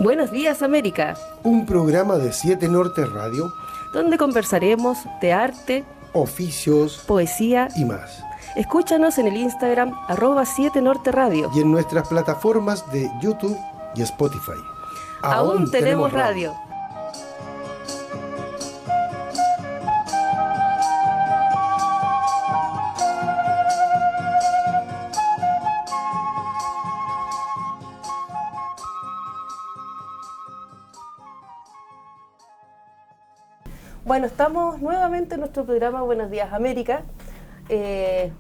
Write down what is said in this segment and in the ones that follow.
Buenos días, América, Un programa de 7 Norte Radio, donde conversaremos de arte, oficios poesía. y más. Escúchanos en el Instagram @7Norte Radio. Y en nuestras plataformas de YouTube y Spotify. Aún tenemos radio. Bueno, estamos nuevamente en nuestro programa Buenos Días, América. En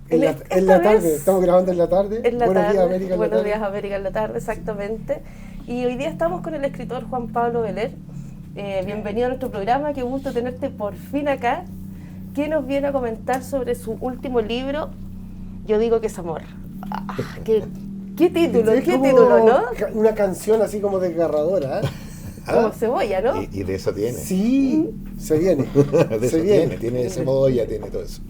la tarde, estamos grabando en la tarde. Buenos Días, América. Buenos Días, América en la tarde, exactamente. Y hoy día estamos con el escritor Juan Pablo Veler. Bienvenido a nuestro programa, qué gusto tenerte por fin acá. ¿Qué nos viene a comentar sobre su último libro? Yo digo que es amor. ¿Qué título? Es ¿Qué como título, no? Una canción así como desgarradora, ¿eh? Como cebolla, ¿no? Y de eso tiene. Sí, se viene. De eso tiene cebolla, tiene todo eso.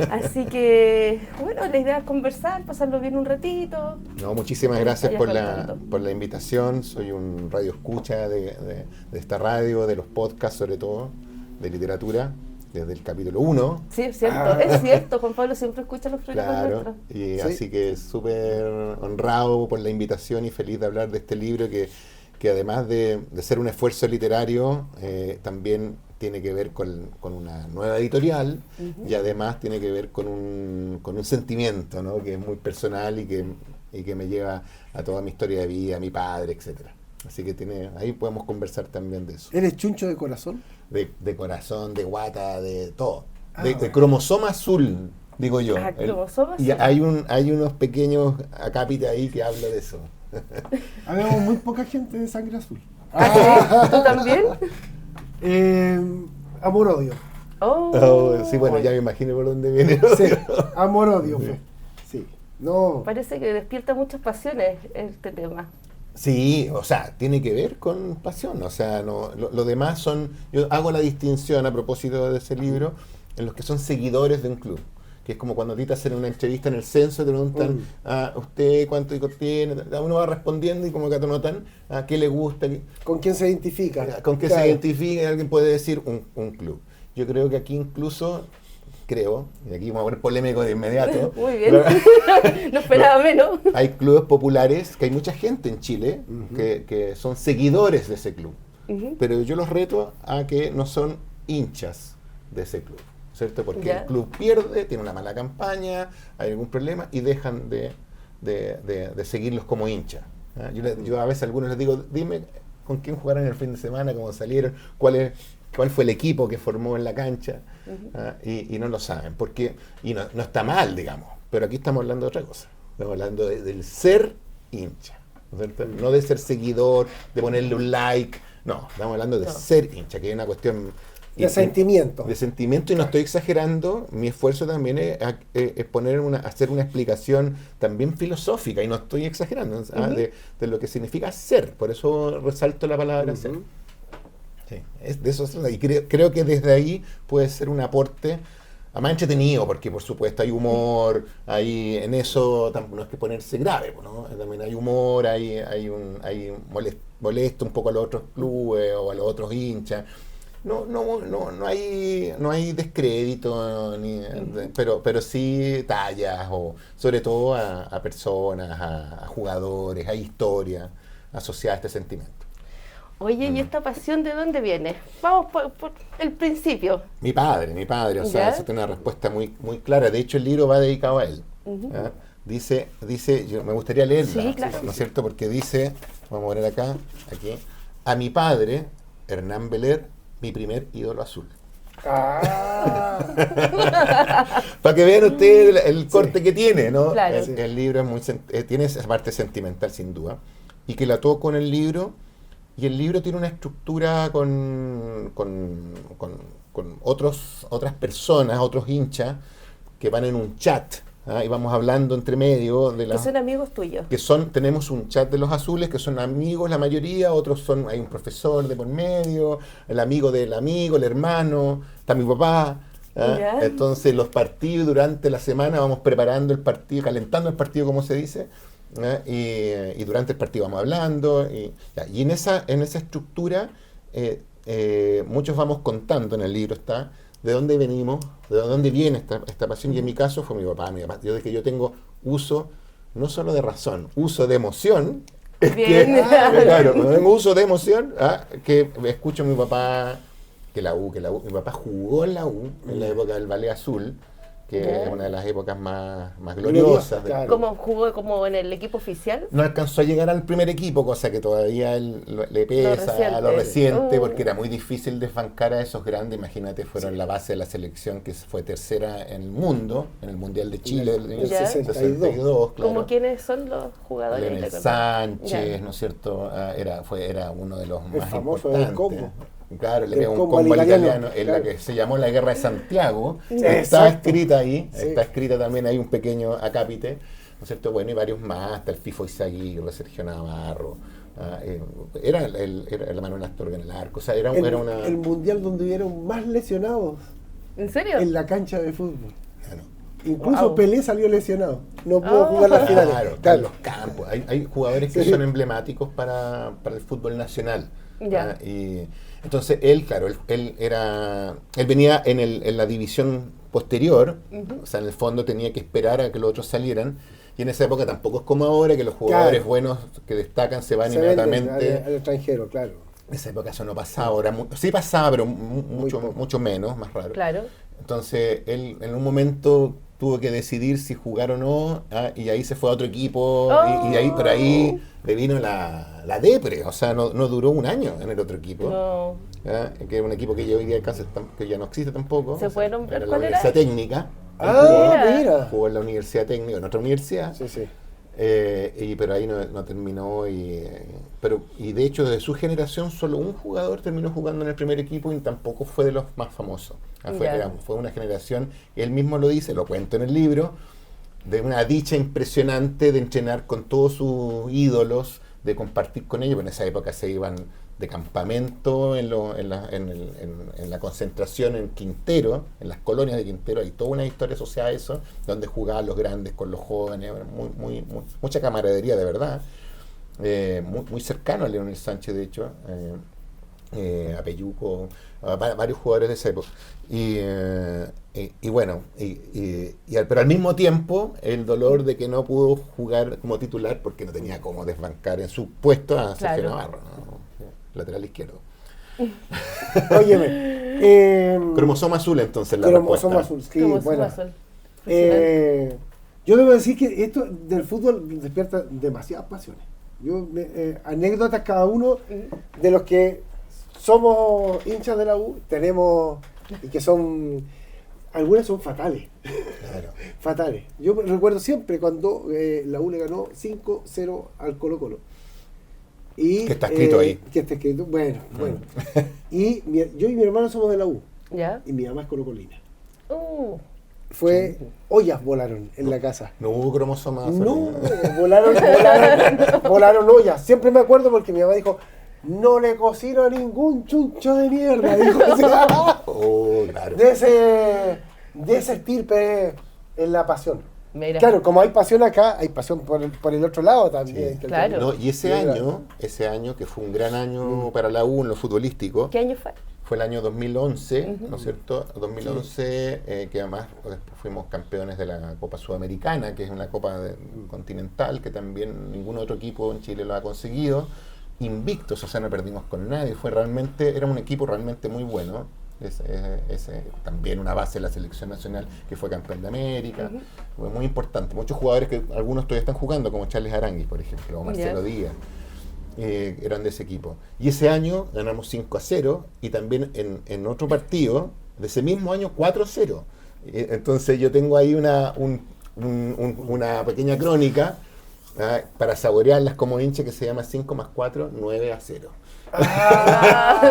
Así que, bueno, la idea es conversar, pasarlo bien un ratito. No, muchísimas gracias Vaya por la invitación. Soy un radio escucha de esta radio, de los podcasts sobre todo, de literatura, desde el capítulo 1. Sí, es cierto, Juan Pablo siempre escucha los programas nuestros. Y Sí. así que súper honrado por la invitación y feliz de hablar de este libro que además de ser un esfuerzo literario, también tiene que ver con una nueva editorial. Uh-huh. Y además tiene que ver con un sentimiento, ¿no? Que es muy personal y que me lleva a toda mi historia de vida, a mi padre, etcétera. Así que ahí podemos conversar también de eso. ¿Eres chuncho de corazón? De corazón, de guata, de todo. Ah, de bueno. cromosoma azul, digo yo. Cromosoma Y azul. hay unos pequeños acápites ahí que hablan de eso. Habemos muy poca gente de sangre azul. ¿Ah, sí? ¿Tú también? Amor-odio. Sí, bueno, ya me imagino por dónde viene. Sí, amor-odio fue. Sí. No. Parece que despierta muchas pasiones este tema. Sí, o sea, tiene que ver con pasión. O sea, no, lo demás son. Yo hago la distinción a propósito de ese libro en los que son seguidores de un club. Que es como cuando a ti te hacen una entrevista en el censo, te preguntan ¿usted cuánto hijos tiene? Uno va respondiendo y como que te notan qué le gusta, ¿Con quién se identifica? con qué Claro. se identifica, y alguien puede decir un club. Yo creo que aquí incluso, y aquí vamos a poner polémico de inmediato. Muy bien, no esperaba menos. Hay clubes populares, que hay mucha gente en Chile Uh-huh. que son seguidores de ese club, Uh-huh. pero yo los reto a que no son hinchas de ese club, ¿cierto? Porque Ya. el club pierde, tiene una mala campaña, hay algún problema y dejan de seguirlos como hinchas. ¿Ah? Yo a veces a algunos les digo, dime con quién jugaron el fin de semana, cómo salieron, cuál fue el equipo que formó en la cancha. Uh-huh. Y no lo saben, y no está mal, digamos, pero aquí estamos hablando de otra cosa. Estamos hablando del ser hincha, ¿no es cierto? No de ser seguidor, de ponerle un like, no, estamos hablando de ser hincha, que es una cuestión De sentimiento. de sentimiento, y no estoy exagerando. Mi esfuerzo también es hacer una explicación también filosófica, y no estoy exagerando, de lo que significa ser. Por eso resalto la palabra ser. Sí, de eso se trata. Y creo que desde ahí puede ser un aporte más entretenido, porque por supuesto hay humor, en eso no es que ponerse grave, ¿no? También hay humor, molesta un poco a los otros clubes o a los otros hinchas. No hay descrédito, pero sí tallas, o sobre todo a personas, a jugadores, a historias asociadas a este sentimiento. Oye, ¿y esta pasión de dónde viene? Vamos por el principio. Mi padre, o sea, ¿Ya? esa tiene una respuesta muy, muy clara. De hecho, el libro va dedicado a él. Uh-huh. ¿Ah? Dice, me gustaría leerla, Sí, claro. ¿no es cierto? Porque dice, vamos a poner aquí, a mi padre, Hernán Veler, mi primer ídolo azul. Para que vean ustedes el corte que tiene, ¿no? Claro. El libro es tiene esa parte sentimental, sin duda, y que la toco en el libro. Y el libro tiene una estructura con otras personas, otros hinchas, que van en un chat, y vamos hablando entre medio de Que son amigos tuyos. tenemos un chat de los azules que son amigos la mayoría, hay un profesor de por medio, el amigo del amigo, el hermano, está mi papá. Ya. Entonces los partidos durante la semana vamos preparando el partido, calentando el partido, como se dice. y durante el partido vamos hablando. Y en esa estructura, muchos vamos contando, en el libro está, de dónde venimos, de dónde viene esta pasión. Y en mi caso fue mi papá. Yo, desde que yo tengo uso, no solo de razón, uso de emoción. Claro, cuando tengo uso de emoción, que escucho a mi papá, que la U. Mi papá jugó en la U, en la época del Ballet Azul, que es una de las épocas más gloriosas. Claro. ¿Cómo jugó como en el equipo oficial? No alcanzó a llegar al primer equipo, cosa que todavía le pesa, lo reciente, porque era muy difícil desbancar a esos grandes. Imagínate, fueron la base de la selección que fue tercera en el mundo, en el Mundial de Chile del 62. Claro. ¿Cómo quiénes son los jugadores? Leonel Sánchez, ¿no es cierto? Era uno de los más famoso importantes. El combo. Claro, le pegó un combo al italiano, en la que se llamó la Guerra de Santiago. Está escrita ahí, está escrita también, hay un pequeño acápite, ¿no es cierto? Bueno, y varios más, hasta el Fifo Izaguirre, Sergio Navarro, era el Manuel Astorga en el arco, o sea, era una... El mundial donde hubieron más lesionados. ¿En serio? En la cancha de fútbol. Claro. Incluso Pelé salió lesionado, no pudo jugar las finales. Claro, los campos, hay jugadores que son emblemáticos para el fútbol nacional. Y entonces él venía en la división posterior, o sea, en el fondo tenía que esperar a que los otros salieran, y en esa época tampoco es como ahora, que los jugadores buenos que destacan se van inmediatamente al extranjero, claro. En esa época eso no pasaba, ahora sí pasaba, pero mucho menos, más raro. Claro. Entonces él en un momento tuvo que decidir si jugar o no, y ahí se fue a otro equipo, y ahí por ahí le vino la depre, o sea, no duró un año en el otro equipo, que es un equipo que ya hoy día que ya no existe tampoco. ¿Se puede nombrar era la cuál era? Universidad Técnica. Mira. Jugó en la Universidad Técnica, en otra universidad. Sí. Pero ahí no terminó, y de hecho de su generación solo un jugador terminó jugando en el primer equipo, y tampoco fue de los más famosos. Fue una generación, él mismo lo dice, lo cuento en el libro, de una dicha impresionante de entrenar con todos sus ídolos, de compartir con ellos. En esa época se iban de campamento en la concentración en Quintero, en las colonias de Quintero. Hay toda una historia asociada a eso, donde jugaban los grandes con los jóvenes, mucha camaradería de verdad, muy cercano a Leonel Sánchez, de hecho, a Peyuco, a varios jugadores de esa época. Pero al mismo tiempo el dolor de que no pudo jugar como titular porque no tenía cómo desbancar en su puesto a Sergio Navarro, ¿no? Lateral izquierdo. Óyeme. Cromosoma azul, entonces, la cromosoma respuesta. azul, sí, bueno. Yo debo decir que esto del fútbol despierta demasiadas pasiones. Anécdotas cada uno de los que somos hinchas de la U, tenemos, y que son, algunas son fatales. Claro. Fatales. Yo recuerdo siempre cuando la U le ganó 5-0 al Colo-Colo. Y, que está escrito ahí. Que está escrito, bueno. Y yo y mi hermano somos de la U. ¿Ya? Y mi mamá es colocolina. Ollas volaron en la casa. No hubo cromosoma azul. No, volaron ollas. Siempre me acuerdo porque mi mamá dijo, no le cocino a ningún chuncho de mierda. Dijo, claro. De ese estirpe en la pasión. Mira. Claro, como hay pasión acá, hay pasión por el otro lado también. Sí, claro. No, y ese año, que fue un gran año para la U en lo futbolístico. ¿Qué año fue? Fue el año 2011, ¿no es cierto? 2011, que además después fuimos campeones de la Copa Sudamericana, que es una copa continental, que también ningún otro equipo en Chile lo ha conseguido. Invictos, o sea, no perdimos con nadie. Era un equipo realmente muy bueno. También una base de la selección nacional, que fue campeón de América. Fue muy importante. Muchos jugadores que algunos todavía están jugando, como Charles Aranguis, por ejemplo, o Marcelo Díaz. Eran de ese equipo. Y ese año ganamos 5-0, y también en otro partido de ese mismo año 4-0. Entonces yo tengo ahí una pequeña crónica para saborearlas como hincha, que se llama 5 más 4, 9-0.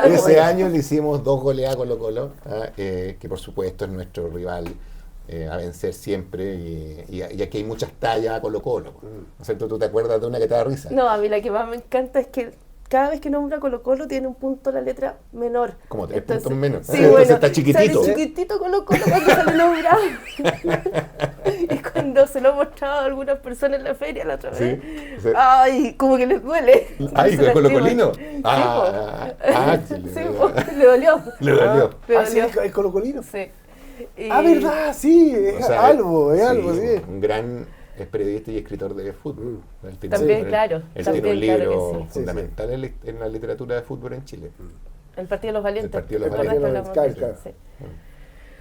Ese año le hicimos 2 goles a Colo-Colo, que por supuesto es nuestro rival a vencer siempre, y aquí hay muchas tallas a Colo-Colo. ¿No es cierto? ¿Tú te acuerdas de una que te da risa? No, a mí la que más me encanta es que cada vez que nombra Colo-Colo tiene un punto la letra menor. Como 3 puntos menos. Sí, Entonces está chiquitito. Sale chiquitito Colo-Colo cuando sale nombrado. Y cuando cuando se lo he mostrado a algunas personas en la feria la otra vez, Sí. ay, como que les duele. Ay, Se con lastiman. Colo-Colino. Sí, le dolió. Le dolió. Le Sí, dolió. el Colo-Colino. Sí. Y- ¿Verdad? Sí, es O sea, algo, sí, sí. un gran periodista y escritor de fútbol. Él tiene- También, él- claro, Él también, tiene un claro libro que sí. fundamental en la literatura de fútbol en Chile. El Partido de los Valientes. El Partido de los ¿Te acuerdas Valientes, que hablamos de claro, eso? Sí.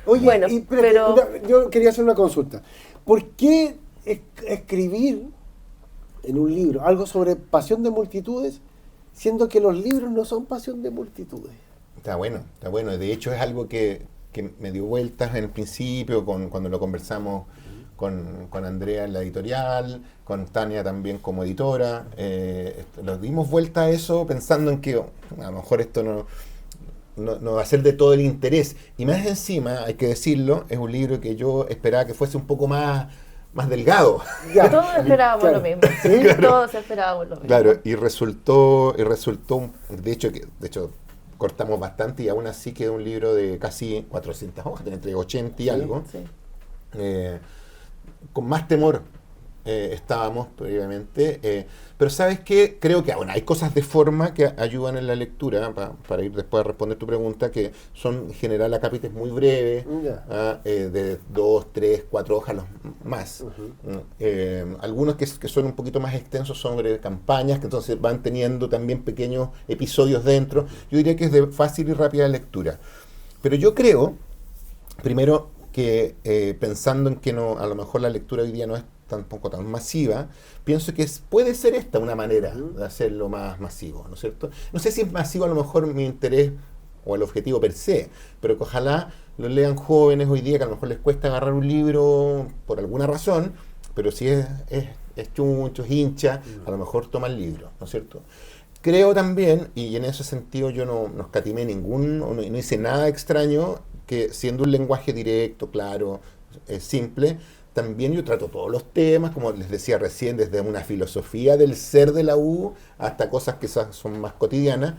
Oye, Bueno, espérate, pero- yo quería hacer una consulta. ¿Por qué escribir en un libro algo sobre pasión de multitudes, siendo que los libros no son pasión de multitudes? Está bueno, está bueno. De hecho, es algo que me dio vueltas en el principio, cuando lo conversamos con Andrea en la editorial, con Tania también como editora. Nos dimos vuelta a eso pensando en que a lo mejor esto no va a ser de todo el interés. Y más encima, hay que decirlo, es un libro que yo esperaba que fuese un poco más delgado. Ya. Todos esperábamos Claro. lo mismo. ¿Sí? Todos esperábamos lo mismo. Claro, y resultó de hecho, cortamos bastante y aún así quedó un libro de casi 400 hojas, entre 80 y algo. Sí. Con más temor estábamos previamente, pero ¿sabes qué? Creo que hay cosas de forma que ayudan en la lectura, para ir después a responder tu pregunta, que son en general acápites muy breves, Ya. de 2, 3, 4 hojas más. Algunos que son un poquito más extensos sobre campañas, que entonces van teniendo también pequeños episodios dentro. Yo diría que es de fácil y rápida lectura. Pero yo creo, primero, que pensando en que a lo mejor la lectura hoy día no es tampoco tan masiva, pienso que puede ser esta una manera de hacerlo más masivo, ¿no es cierto? No sé si es masivo a lo mejor mi interés o el objetivo per se, pero que ojalá lo lean jóvenes hoy día que a lo mejor les cuesta agarrar un libro por alguna razón, pero si es chuncho, es hincha, a lo mejor toma el libro, ¿no es cierto? Creo también, y en ese sentido yo no escatimé no hice nada extraño, que siendo un lenguaje directo, claro, simple, también yo trato todos los temas, como les decía recién, desde una filosofía del ser de la U hasta cosas que son más cotidianas.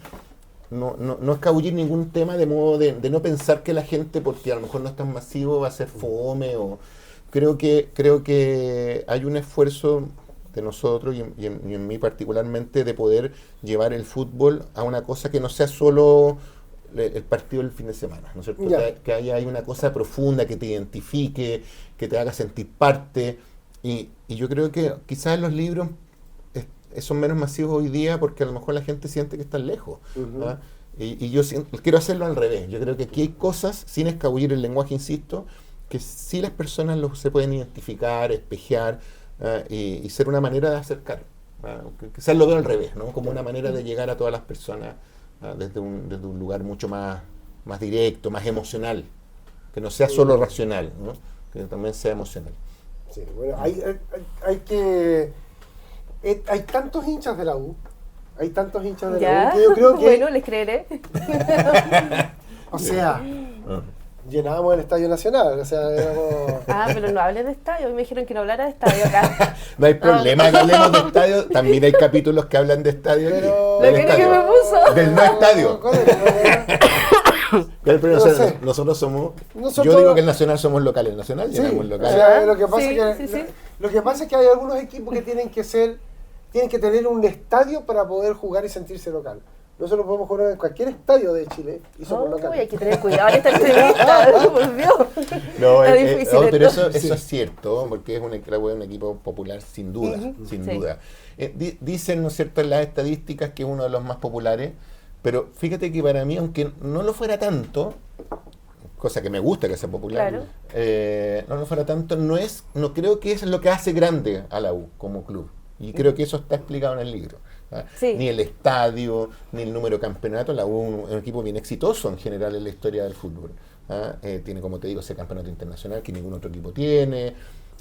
No escabullir ningún tema de modo de no pensar que la gente, porque a lo mejor no es tan masivo, va a ser fome. Creo que hay un esfuerzo de nosotros y en mí particularmente de poder llevar el fútbol a una cosa que no sea solo el partido del fin de semana, ¿no es cierto? Que haya una cosa profunda que te identifique, que te haga sentir parte, y yo creo que quizás los libros son menos masivos hoy día porque a lo mejor la gente siente que están lejos. ¿Ah? Y yo quiero hacerlo al revés. Yo creo que aquí hay cosas, sin escabullir el lenguaje, insisto, que sí las personas se pueden identificar, espejear, y ser una manera de acercar. Quizás lo veo al revés, ¿no? Como una manera de llegar a todas las personas desde un lugar mucho más directo, más emocional, que no sea solo racional, ¿no? Que también sea emocional. Sí, bueno, hay tantos hinchas de la U, ¿Ya? que yo creo que, Bueno, les creeré. o sea, llenábamos el Estadio Nacional, o sea, éramos... Pero no hables de estadio. Me dijeron que no hablara de estadio acá. No hay problema que hablemos de estadio, también hay capítulos que hablan de estadio. Pero- Del Lo que estadio. me puso. Del no estadio. Pero No sé. nosotros somos. Nosotros- Yo digo que el Nacional somos locales. El Nacional Sí, llenamos o locales. sea, lo que pasa Sí, es que sí, sí. lo que pasa es que hay algunos equipos que tienen que tener un estadio para poder jugar y sentirse local. Nosotros podemos jugar en cualquier estadio de Chile y somos Uy, hay locales. que tener cuidado en esta entrevista. Por Dios. No, Está difícil pero esto. eso es cierto, porque es un equipo popular sin duda. Sin Sí. duda. Dicen, ¿no es cierto?, en las estadísticas que es uno de los más populares, pero fíjate que para mí, aunque no lo fuera tanto, cosa que me gusta que sea popular, Claro. no lo fuera tanto, no creo que eso es lo que hace grande a la U como club. Y creo que eso está explicado en el libro. Sí. Ni el estadio, ni el número de campeonatos. La U es un equipo bien exitoso en general en la historia del fútbol. Tiene, como te digo, ese campeonato internacional que ningún otro equipo tiene.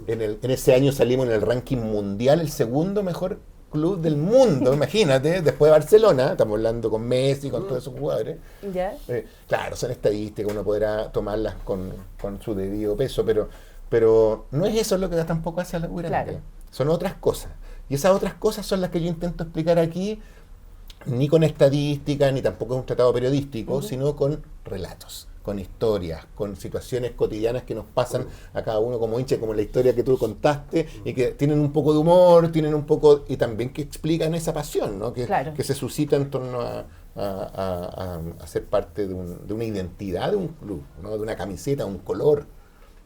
En ese año salimos en el ranking mundial, el segundo mejor club del mundo, imagínate, después de Barcelona. Estamos hablando con Messi, con todos esos jugadores. ¿Ya? Claro, son estadísticas, uno podrá tomarlas con su debido peso, pero no es eso lo que tampoco hace a la U grande. Claro. Son otras cosas. Y esas otras cosas son las que yo intento explicar aquí, ni con estadística, ni tampoco en un tratado periodístico, sino con relatos. con historias, con situaciones cotidianas que nos pasan a cada uno como hincha, como la historia que tú contaste, y que tienen un poco de humor, tienen un poco, y también que explican esa pasión, ¿no? Que se suscita en torno a ser parte de una identidad de un club, ¿no? De una camiseta, un color,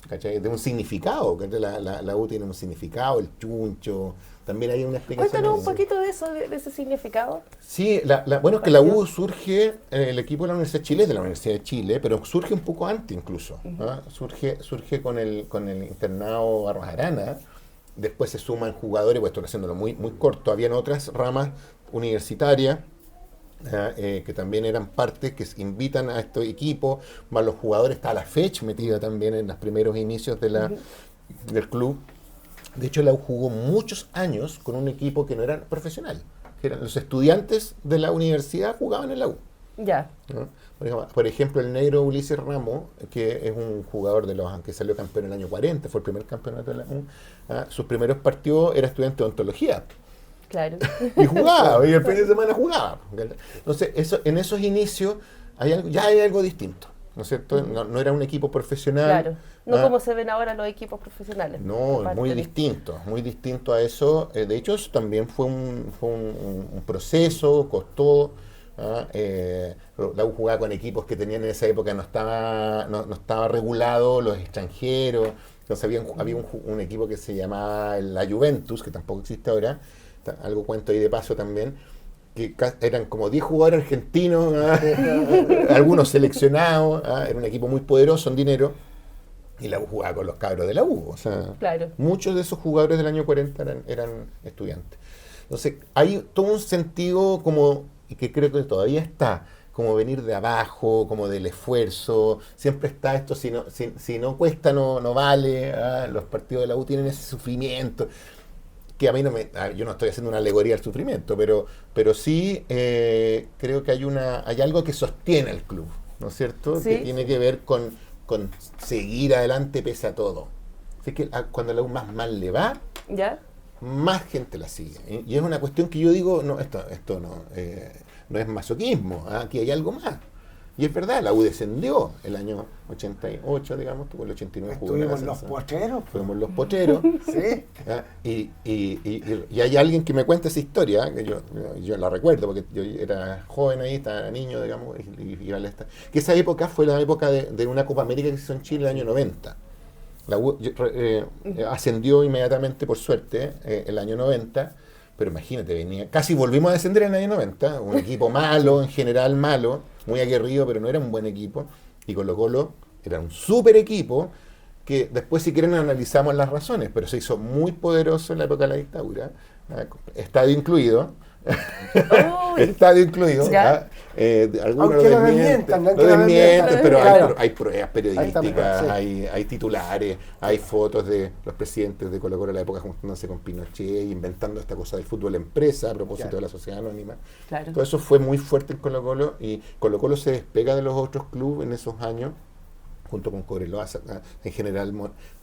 ¿cachai? De un significado, que la U tiene un significado, el chuncho, también hay una explicación. Cuéntanos un poquito de eso, de ese significado. Sí, bueno, es que la U surge, el equipo de la Universidad de Chile es de la Universidad de Chile, pero surge un poco antes incluso. ¿Ah? Surge con el internado Barros Arana, después se suman jugadores, pues estoy haciéndolo muy, muy corto, habían otras ramas universitarias, que también eran parte, que invitan a estos equipos, más los jugadores, está la FECH metida también en los primeros inicios del club. De hecho, la U jugó muchos años con un equipo que no era profesional, que eran los estudiantes de la universidad jugaban en la U. Ya. ¿No? Por ejemplo, el negro Ulises Ramos, que es un jugador de los que salió campeón en el año 40, fue el primer campeonato de la U, sus primeros partidos era estudiante de odontología. Claro. Y jugaba, y el fin de semana jugaba. Entonces, en esos inicios ya hay algo distinto, ¿no es cierto? No era un equipo profesional. Claro, no como se ven ahora los equipos profesionales. No, muy distinto a eso. De hecho, eso también fue un proceso, costó. La U jugaba con equipos que tenían en esa época, no estaba regulado, los extranjeros. Entonces había un equipo que se llamaba la Juventus, que tampoco existe ahora. Algo cuento ahí de paso también, que eran como 10 jugadores argentinos, algunos seleccionados, era un equipo muy poderoso en dinero, y la U jugaba con los cabros de la U, o sea, claro. Muchos de esos jugadores del año 40 eran estudiantes. Entonces, hay todo un sentido como, y que creo que todavía está, como venir de abajo, como del esfuerzo, siempre está esto, si no cuesta, no vale, los partidos de la U tienen ese sufrimiento, que a mí yo no estoy haciendo una alegoría al sufrimiento, pero sí creo que hay algo que sostiene al club, ¿no es cierto? Sí. Que tiene que ver con seguir adelante pese a todo. Así que cuando a la U más mal le va, ¿ya? Más gente la sigue. Y es una cuestión que yo digo, no, esto no es masoquismo, aquí hay algo más. Y es verdad, la U descendió el año 88, digamos, tuvo el 89 jugó. Fuimos los pocheros. Fuimos los pocheros. Sí. Y hay alguien que me cuenta esa historia, que yo la recuerdo, porque yo era joven ahí, estaba niño, digamos, y iba a esta. Que esa época fue la época de una Copa América que se hizo en Chile el año 90. La U ascendió inmediatamente, por suerte, el año 90. Pero imagínate, casi volvimos a descender en el año 90, un equipo malo, en general malo, muy aguerrido, pero no era un buen equipo, y Colo-Colo era un súper equipo, que después si quieren analizamos las razones, pero se hizo muy poderoso en la época de la dictadura, estadio incluido, estadio incluido, algunos aunque lo desmienten, pero claro. hay pruebas periodísticas, hay titulares, hay fotos de los presidentes de Colo-Colo en la época juntándose con Pinochet y inventando esta cosa del fútbol empresa a propósito de la sociedad anónima. Claro. Todo eso fue muy fuerte en Colo-Colo, y Colo-Colo se despega de los otros clubes en esos años, junto con Cobreloa. En general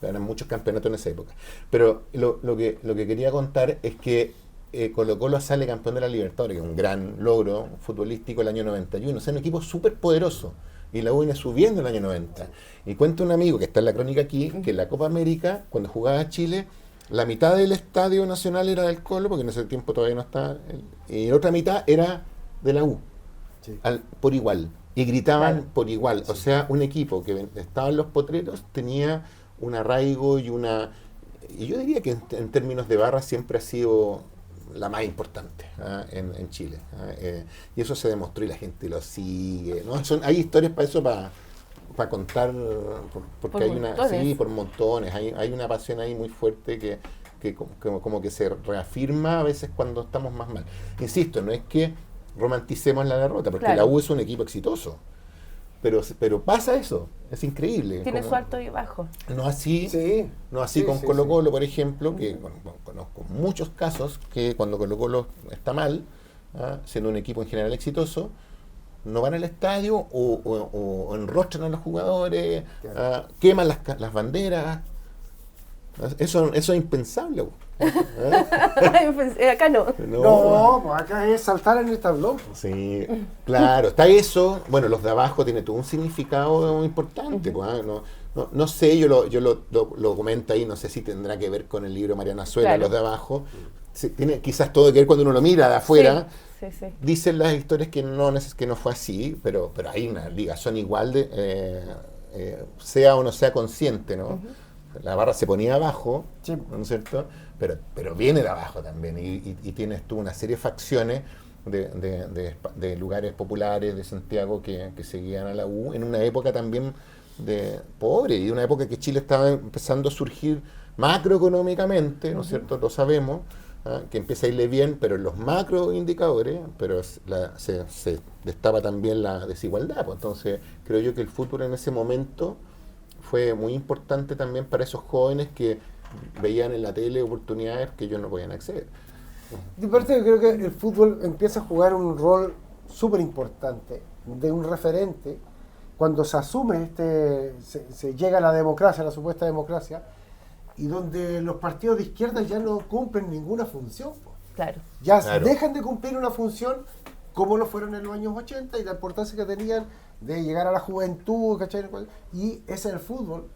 ganan muchos campeonatos en esa época. Pero lo que quería contar es que Colo-Colo sale campeón de la Libertadores, que es un gran logro futbolístico el año 91. O sea, un equipo súper poderoso. Y la U viene subiendo el año 90. Y cuenta un amigo que está en la crónica aquí, que en la Copa América, cuando jugaba Chile, la mitad del Estadio Nacional era del Colo, porque en ese tiempo todavía no está, y la otra mitad era de la U, Sí. por igual. Y gritaban Claro. por igual. O sea, un equipo que estaba en los potreros tenía un arraigo y yo diría que en términos de barra siempre ha sido la más importante en Chile. Y eso se demostró y la gente lo sigue, ¿no? Hay historias para eso, para contar, porque Por hay montones. por montones, hay una pasión ahí muy fuerte que como que se reafirma a veces cuando estamos más mal. Insisto, no es que romanticemos la derrota, porque Claro. la U es un equipo exitoso, pero pasa eso, es increíble. Tiene como- su alto y bajo. no así, Sí. no así Sí, con sí, Colo-Colo, por ejemplo, que conozco muchos casos que cuando Colo-Colo está mal, siendo un equipo en general exitoso, no van al estadio o enrostran a los jugadores, Claro. queman las banderas. Eso es impensable. Acá no. No, pues acá es saltar en el tablón. Sí, claro, está eso. Bueno, los de abajo tiene todo un significado importante. Pues, no sé, yo lo comento ahí, no sé si tendrá que ver con el libro Mariana Azuela, Claro. los de abajo. Sí, tiene quizás todo que ver cuando uno lo mira de afuera. Sí. Dicen las historias que no fue así, pero hay una ligazón igual sea o no sea consciente, ¿no? La barra se ponía abajo, Sí. ¿no es cierto? Pero viene de abajo también y tienes tú una serie de facciones de lugares populares de Santiago que seguían a la U en una época también de pobre y una época que Chile estaba empezando a surgir macroeconómicamente, ¿no es cierto? Lo sabemos, que empieza a irle bien, pero en los macroindicadores, pero se destapa también la desigualdad. Pues entonces creo yo que el fútbol en ese momento fue muy importante también para esos jóvenes que veían en la tele oportunidades que ellos no podían acceder. De parte, yo creo que el fútbol empieza a jugar un rol súper importante de un referente cuando se asume se llega a la democracia, a la supuesta democracia, y donde los partidos de izquierda ya no cumplen ninguna función. Claro. Ya Claro. dejan de cumplir una función como lo fueron en los años 80 y la importancia que tenían de llegar a la juventud, ¿cachai? Y ese es el fútbol,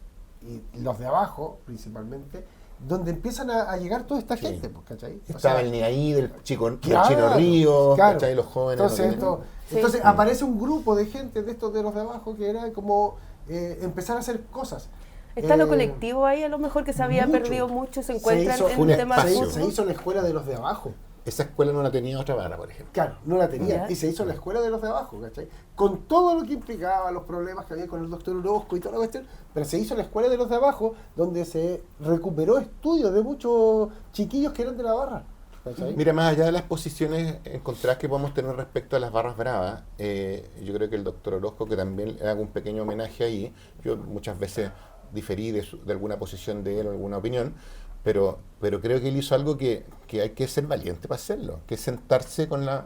y los de abajo principalmente, donde empiezan a llegar toda esta Sí. gente, pues, ¿cachai? O Estaba sea, el Niaí del Chino claro, Río, claro. ¿cachai? Los jóvenes. Entonces, no tenían- entonces Sí. aparece un grupo de gente de estos de los de abajo que era como empezar a hacer cosas. Está lo colectivo ahí, a lo mejor que se había mucho. perdido mucho, se Se encuentran hizo- en fue un el tema del espacio. Se fútbol. hizo la escuela de los de abajo. Esa escuela no la tenía otra barra, por ejemplo. Claro, no la tenía. Ya. Y se hizo la escuela de los de abajo, ¿cachai? Con todo lo que implicaba, los problemas que había con el doctor Orozco y toda la cuestión, pero se hizo la escuela de los de abajo, donde se recuperó estudios de muchos chiquillos que eran de la barra, ¿cachai? Mira, más allá de las posiciones encontradas que podemos tener respecto a las barras bravas, yo creo que el doctor Orozco, que también le hago un pequeño homenaje ahí, yo muchas veces diferí de alguna posición de él o alguna opinión, pero creo que él hizo algo que hay que ser valiente para hacerlo, que es sentarse con los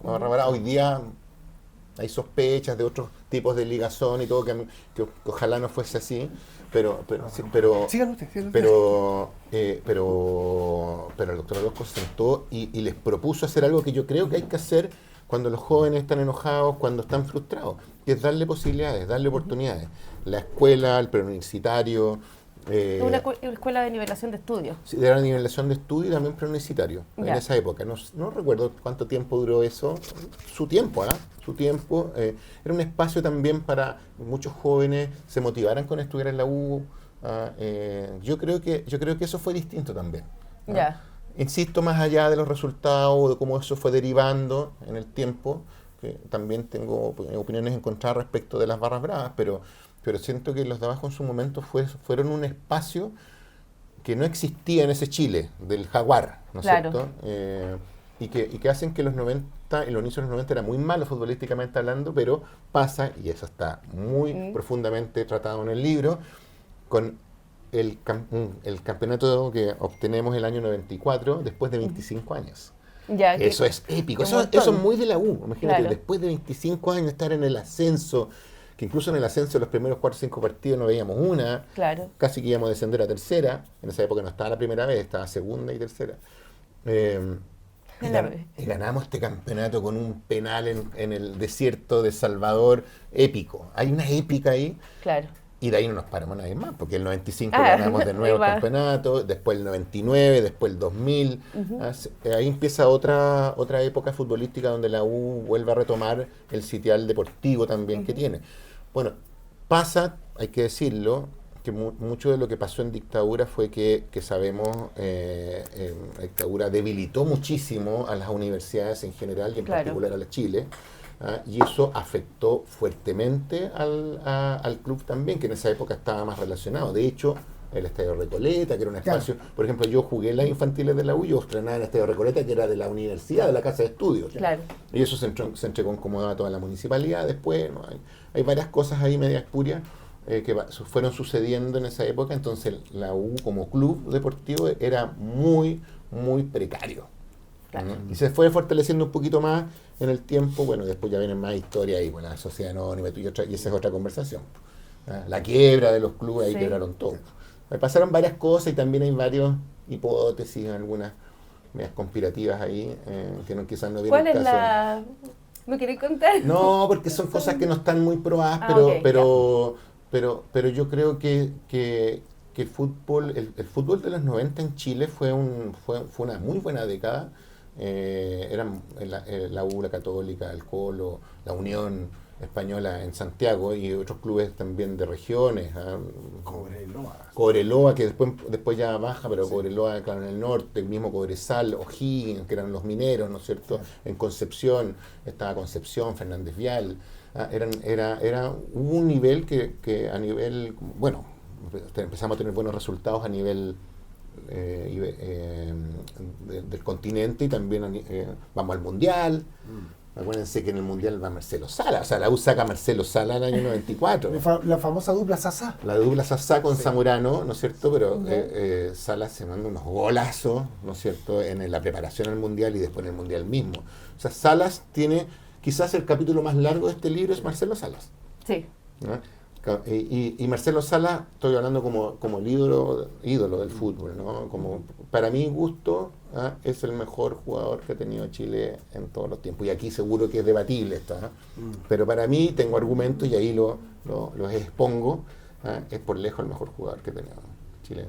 barras bravas. Hoy día hay sospechas de otros tipos de ligazón y todo, que ojalá no fuese así, pero Sigan ustedes. pero el doctor Orozco se sentó y les propuso hacer algo que yo creo que hay que hacer cuando los jóvenes están enojados, cuando están frustrados, que es darle posibilidades, darle oportunidades. La escuela, el preuniversitario, Una escuela de nivelación de estudios. de la nivelación de estudio y también preuniversitario, en Ya. esa época. No recuerdo cuánto tiempo duró eso. Su tiempo, Su tiempo. Era un espacio también para muchos jóvenes se motivaran con estudiar en la U. Yo creo que eso fue distinto también. Ya. Insisto, más allá de los resultados, de cómo eso fue derivando en el tiempo, que también tengo opiniones encontradas respecto de las barras bravas, pero siento que los de abajo en su momento fueron un espacio que no existía en ese Chile, del jaguar, ¿no es Claro. cierto? Y que hacen que los 90, y los inicios de los 90 era muy malo futbolísticamente hablando, pero pasa, y eso está muy profundamente tratado en el libro, con el campeonato que obtenemos el año 94 después de 25 años. Ya, que- Eso es épico, un eso montón. es muy de la U. Imagínate, Claro. después de 25 años estar en el ascenso, que incluso en el ascenso los primeros 4 o 5 partidos no veíamos una, Claro. casi que íbamos a descender a tercera, en esa época no estaba la primera vez, estaba segunda y tercera. Y ganamos este campeonato con un penal en el desierto de Salvador épico. Hay una épica ahí. Claro. Y de ahí no nos paramos nadie más, porque el 95 Ah, ganamos de nuevo el ahí va. campeonato, después el 99, después el 2000. Ahí empieza otra época futbolística donde la U vuelve a retomar el sitial deportivo también que tiene. Bueno, pasa, hay que decirlo, que mucho de lo que pasó en dictadura fue que sabemos, la dictadura debilitó muchísimo a las universidades en general y en Claro. particular a la Chile. Y eso afectó fuertemente al club también, que en esa época estaba más relacionado. De hecho, el Estadio Recoleta, que era un Claro. espacio, por ejemplo, yo jugué en las infantiles de la U, yo estrenaba en el Estadio Recoleta, que era de la universidad, de la casa de estudios. Claro. Y eso se entregó en comodato a toda la municipalidad después. ¿No? Hay varias cosas ahí medias espurias que fueron sucediendo en esa época. Entonces la U como club deportivo era muy, muy precario. Claro. ¿no? Y se fue fortaleciendo un poquito más en el tiempo. Bueno, después ya vienen más historias ahí, bueno, la sociedad anónima y esa es otra conversación. La quiebra de los clubes, ahí Sí. quebraron todo. Me pasaron varias cosas y también hay varias hipótesis, algunas medias conspirativas ahí, que no, quizás no vienen ¿Cuál es la...? ¿Me querés contar? No, porque son cosas que no están muy probadas, Ok, pero yo creo que el fútbol, el fútbol de los 90 en Chile fue una muy buena década. Eran la U, la Católica, el Colo, la Unión Española en Santiago y otros clubes también de regiones. Cobreloa, que después ya baja, pero sí. Cobreloa, claro, en el norte, el mismo Cobresal, O'Higgins, que eran los mineros, ¿no es cierto? Sí. En Concepción, estaba Concepción, Fernández Vial. Hubo un nivel que a nivel, bueno, empezamos a tener buenos resultados a nivel del continente y también vamos al Mundial. Acuérdense que en el Mundial va Marcelo Sala, o sea, la U saca a Marcelo Sala en el año 94. La famosa dupla Sasá. La dupla Sasá con Zamorano, ¿no es cierto? Pero Sala se manda unos golazos, ¿no es cierto?, en la preparación al Mundial y después en el Mundial mismo. O sea, Salas tiene, quizás el capítulo más largo de este libro es Marcelo Salas. Sí. ¿No? Y Marcelo Salas, estoy hablando como el ídolo del fútbol, ¿no? Como, para mi gusto, es el mejor jugador que ha tenido Chile en todos los tiempos. Y aquí seguro que es debatible esto, pero para mí tengo argumentos y ahí los expongo. Es por lejos el mejor jugador que ha tenido Chile.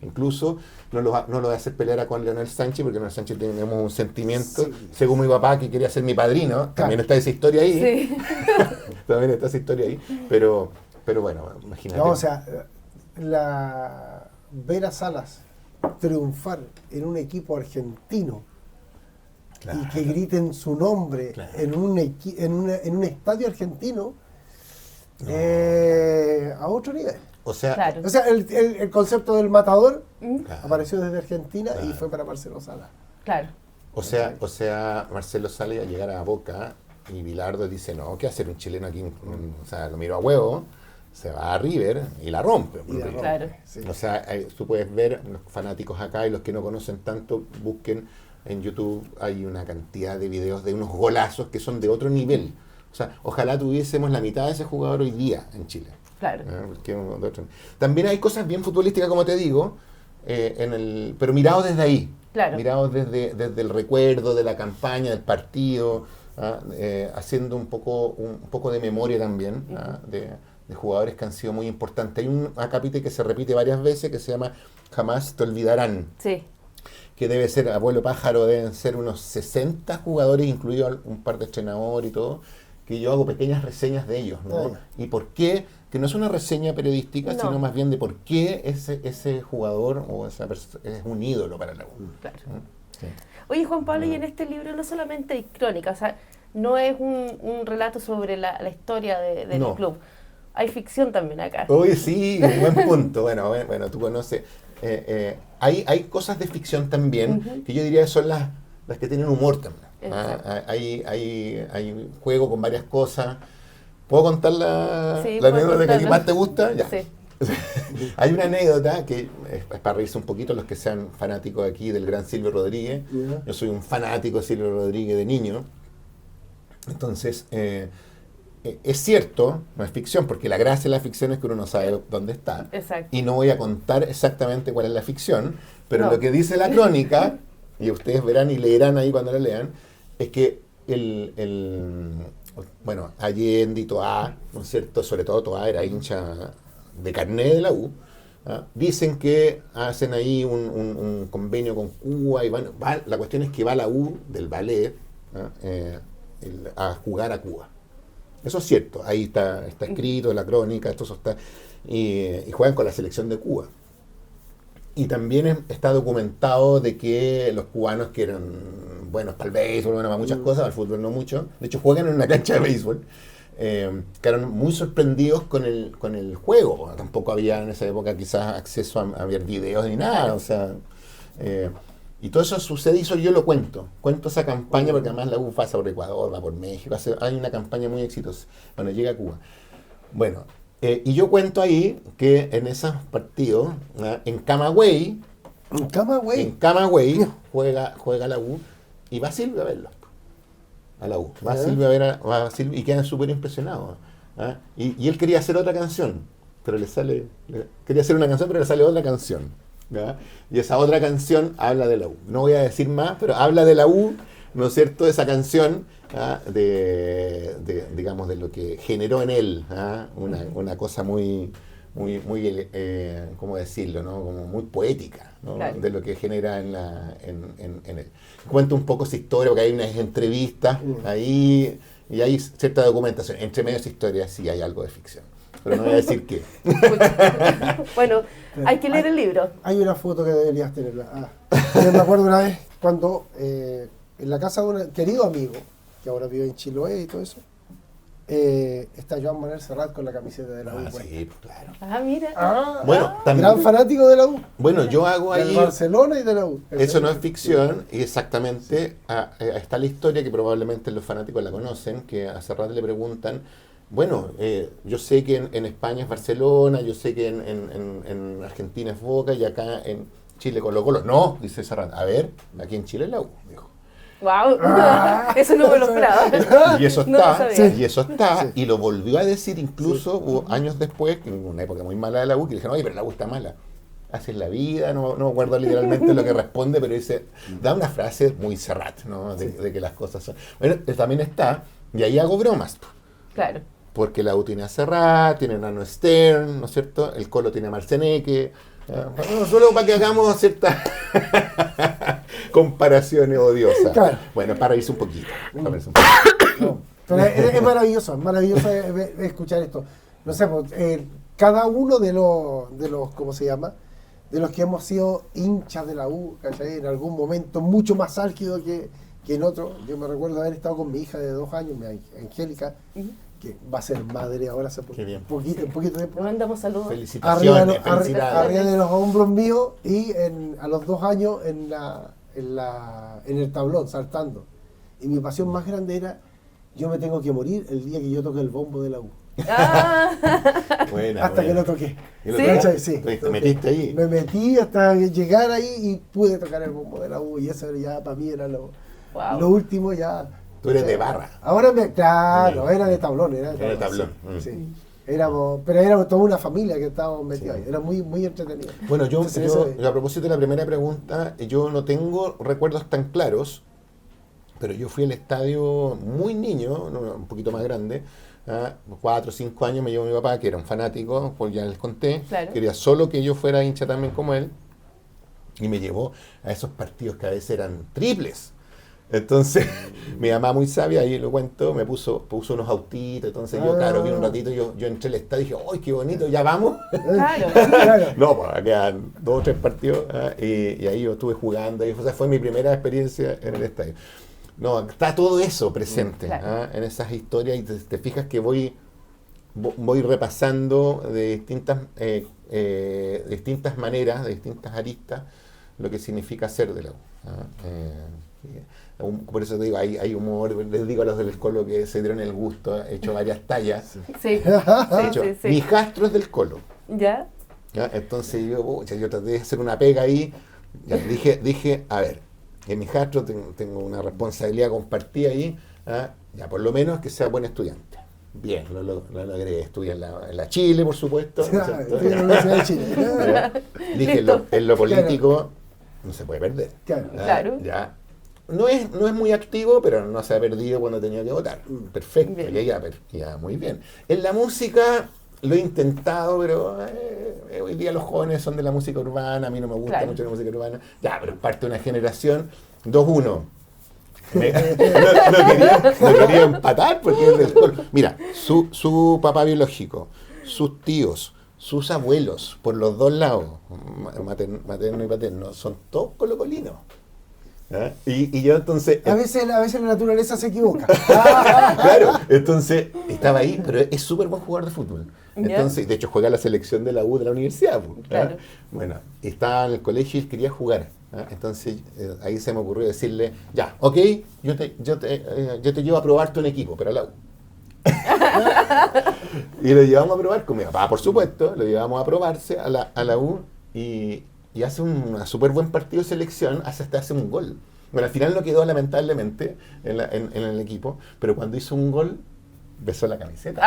Incluso no lo voy a hacer pelear con Leonel Sánchez, porque Leonel Sánchez tenemos un sentimiento, según mi papá, que quería ser mi padrino. También está esa historia ahí. Sí. También está esa historia ahí. Pero bueno, imagínate. No, o sea, ver a Salas triunfar en un equipo argentino, claro, y que griten su nombre, claro, en un estadio argentino, a otro nivel. O sea, claro, el concepto del matador, claro, apareció desde Argentina, claro, y fue para Marcelo Salas. Claro. O sea, Marcelo sale a llegar a Boca y Bilardo dice, no, ¿qué hacer un chileno aquí? O sea, lo miro a huevo, se va a River y la rompe. Claro. Sí. O sea, tú puedes ver, los fanáticos acá y los que no conocen tanto, busquen en YouTube, hay una cantidad de videos de unos golazos que son de otro nivel. O sea, ojalá tuviésemos la mitad de ese jugador hoy día en Chile. Claro. También hay cosas bien futbolísticas, como te digo, pero mirados desde ahí. Claro. Mirados desde el recuerdo de la campaña, del partido, haciendo un poco de memoria también, de jugadores que han sido muy importantes. Hay un acápite que se repite varias veces que se llama Jamás te olvidarán. Sí. Que debe ser, abuelo pájaro, deben ser unos 60 jugadores, incluido un par de entrenadores y todo, que yo hago pequeñas reseñas de ellos, ¿no? ¿Y por qué? Que no es una reseña periodística, sino más bien de por qué ese jugador o esa persona es un ídolo para la U. Claro. Sí. Oye, Juan Pablo, y en este libro no solamente hay crónica, o sea, no es un relato sobre la historia del club. Hay ficción también acá. Oye, sí, buen punto. Bueno, tú conoces. Hay cosas de ficción también, que yo diría que son las que tienen humor también. Hay juego con varias cosas. ¿Puedo contar la anécdota que a ti más te gusta? Ya. Sí. Hay una anécdota que es para reírse un poquito los que sean fanáticos aquí del gran Silvio Rodríguez. Yo soy un fanático de Silvio Rodríguez de niño. Entonces, es cierto, no es ficción, porque la gracia de la ficción es que uno no sabe dónde está. Exacto. Y no voy a contar exactamente cuál es la ficción, pero lo que dice la crónica, y ustedes verán y leerán ahí cuando la lean, es que Allende y Toá, ¿no es cierto? Sobre todo Toá era hincha de carné de la U. Dicen que hacen ahí un convenio con Cuba y la cuestión es que va la U del ballet a jugar a Cuba. Eso es cierto, ahí está escrito en la crónica, esto está, y juegan con la selección de Cuba. Y también está documentado de que los cubanos, que eran buenos para el béisbol, para muchas cosas, para el fútbol no mucho, de hecho juegan en una cancha de béisbol, quedaron muy sorprendidos con el juego. Tampoco había en esa época quizás acceso a ver videos ni nada, o sea... y todo eso sucede y eso yo lo cuento esa campaña, porque además la U pasa por Ecuador, va por México, hay una campaña muy exitosa cuando llega a Cuba. Bueno, y yo cuento ahí que en esos partidos, en Camagüey juega la U y va Silvio a verlo, a la U. Va Silvio a ver a Silvio y quedan súper impresionados. Y él quería hacer otra canción. pero le sale... quería hacer una canción, pero le sale otra canción. ¿Ya? Y esa otra canción habla de la U. No voy a decir más, pero habla de la U, ¿no es cierto? Esa canción, ¿ah? Digamos, de lo que generó en él, ¿ah? Una cosa muy, ¿cómo decirlo? ¿No? Como muy poética, ¿no? Claro. De lo que genera en él. Cuento un poco esa historia, porque hay unas entrevistas ahí y hay cierta documentación. Entre medio de esa historia sí hay algo de ficción. Pero no voy a decir qué. Bueno, hay que leer el libro. Hay una foto que deberías tenerla. Yo me acuerdo una vez cuando en la casa de un querido amigo, que ahora vive en Chiloé y todo eso, está Joan Manuel Serrat con la camiseta de la U. Sí, pues, claro. Ah, mira. Bueno, también, Gran fanático de la U. bueno, yo hago Del ahí... Barcelona y de la U. Eso no es ficción, y exactamente está la historia que probablemente los fanáticos la conocen, que a Serrat le preguntan, bueno, yo sé que en España es Barcelona, yo sé que en Argentina es Boca y acá en Chile Colo-Colo. No, dice Serrat, a ver, aquí en Chile es la U, dijo. Wow, eso no me lo esperaba. Y eso No está, lo sabía. y eso está, y lo volvió a decir incluso hubo años después, en una época muy mala de la U, que dijeron, oye, pero la U está mala. Así es la vida, no me acuerdo literalmente lo que responde, pero dice, da una frase muy Serrat, ¿no? De que las cosas son... Bueno, también está, y ahí hago bromas, Claro. porque la U tiene a Serrat, tiene a Nano Stern, ¿no es cierto? El Colo tiene a Marceneque, bueno, solo para que hagamos ciertas comparaciones odiosas. Claro. Bueno, para reírse un poquito. No, pero es maravilloso escuchar esto. No sé, pues, cada uno de los, ¿cómo se llama? De los que hemos sido hinchas de la U, ¿cachai? En algún momento mucho más álgido que en otro. Yo me recuerdo haber estado con mi hija de 2 años, mi Angélica, que va a ser madre ahora hace un poquito Le tiempo. mandamos saludos. Felicitaciones, felicidades. Arriba de los hombros míos y a los 2 años en el tablón, saltando. Y mi pasión más grande era, yo me tengo que morir el día que yo toque el bombo de la U. Buena, Hasta que buena. lo toqué. ¿Y lo ¿Sí? tocaste? Sí. ¿Te metiste ahí? Me metí hasta llegar ahí y pude tocar el bombo de la U. Y eso ya para mí era lo último ya. Tú eres de barra. Ahora claro, Sí. era de tablón. Era de tablón. Sí. Sí. Pero éramos toda una familia que estábamos metidos ahí. Era muy, muy entretenido. Bueno, yo Entonces, a propósito de la primera pregunta, yo no tengo recuerdos tan claros, pero yo fui al estadio muy niño, un poquito más grande, 4 o 5 años, me llevó mi papá, que era un fanático, pues ya les conté, Claro. quería solo que yo fuera hincha también como él, y me llevó a esos partidos que a veces eran triples. Entonces, mi mamá muy sabia, ahí lo cuento, me puso unos autitos, entonces yo, claro, vi un ratito, yo entré al estadio y dije, ¡ay, qué bonito, ya vamos! Claro. Claro. No, pues quedan 2 o 3 partidos, y ahí yo estuve jugando, y fue mi primera experiencia en el estadio. No, está todo eso presente, Claro. en esas historias, y te fijas que voy repasando de distintas maneras, de distintas aristas, lo que significa ser de la U. Por eso te digo, hay humor, les digo a los del Colo que se dieron el gusto, he hecho varias tallas. Sí, De hecho, sí. mi hijastro es del Colo. ¿Ya? ¿Ya? Entonces yo traté de hacer una pega ahí, ya, dije, a ver, en mi hijastro tengo una responsabilidad compartida ahí, ya por lo menos que sea buen estudiante. Bien, lo logré, estudié en la Chile, por supuesto. ¿no es cierto? Estoy en la Universidad de Chile. Ya. Dije, en lo político no se puede perder. Claro. Claro. Ya. No es muy activo, pero no se ha perdido cuando tenía que votar. Perfecto, Bien. ya, muy bien. En la música lo he intentado, pero hoy día los jóvenes son de la música urbana, a mí no me gusta Claro. mucho la música urbana. Ya, pero parte de una generación, 2-1. No quería empatar porque es del Colo. Mira, su papá biológico, sus tíos, sus abuelos, por los 2 lados, materno y paterno, son todos colocolinos. ¿Ah? Y yo entonces... A veces la naturaleza se equivoca. Claro, entonces estaba ahí, pero es súper buen jugador de fútbol. Ya. Entonces, de hecho, juega la selección de la U de la universidad. ¿Ah? Claro. Bueno, estaba en el colegio y él quería jugar. ¿Ah? Entonces, ahí se me ocurrió decirle, ya, ok, yo te llevo a probarte un equipo, pero a la U. Y lo llevamos a probar con mi papá, por supuesto, lo llevamos a probarse a la U y hace un súper buen partido de selección, hasta hace un gol. Bueno, al final no quedó lamentablemente en el equipo, pero cuando hizo un gol, besó la camiseta.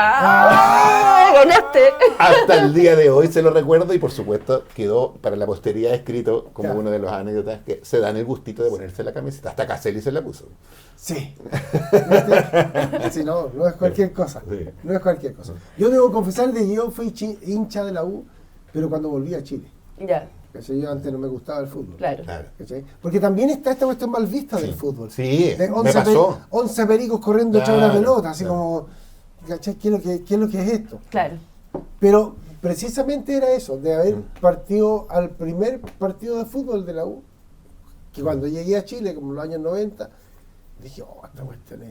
¡Ganaste! Hasta el día de hoy se lo recuerdo y por supuesto quedó para la posteridad escrito como uno de los anécdotas que se dan el gustito de ponerse la camiseta. Hasta Caselli se la puso. Sí. Sí, no es cualquier cosa. Sí. No es cualquier cosa. Yo debo confesar de que yo fui hincha de la U, pero cuando volví a Chile. Ya, ¿Cachai? Yo antes no me gustaba el fútbol. claro. ¿Cachai? Porque también está esta cuestión mal vista del fútbol. Sí, De me pasó. 11 pericos corriendo echando una Claro, pelota, así claro. como, ¿cachai? ¿Qué es lo que es esto? Claro. Pero precisamente era eso, de haber partido al primer partido de fútbol de la U, que cuando llegué a Chile, como en los años 90, dije, esta cuestión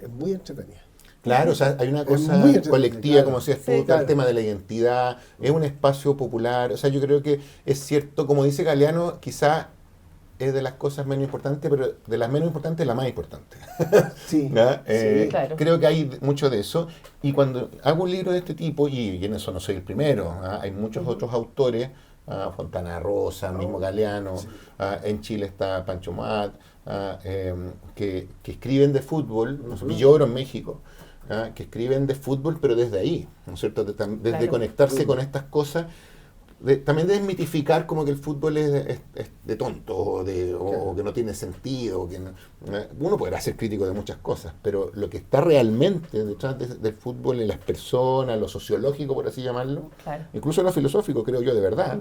es muy entretenida. Claro, o sea, hay una cosa muy entretenido, colectiva, claro. como decías tú, Sí, el claro. tema de la identidad, es un espacio popular, o sea, yo creo que es cierto, como dice Galeano, quizá es de las cosas menos importantes, pero de las menos importantes, la más importante. Sí, ¿Ya? sí. Claro. Creo que hay mucho de eso, y cuando hago un libro de este tipo, y en eso no soy el primero, hay muchos otros autores, Fontana Rosa, mismo Galeano, en Chile está Pancho Mat, que escriben de fútbol, Villoro en México, que escriben de fútbol, pero desde ahí, ¿no es cierto? Desde Claro. conectarse con estas cosas, también de desmitificar como que el fútbol es de tonto, o que no tiene sentido. Uno podrá ser crítico de muchas cosas, pero lo que está realmente detrás del fútbol en las personas, lo sociológico, por así llamarlo, Claro. incluso lo filosófico, creo yo, de verdad,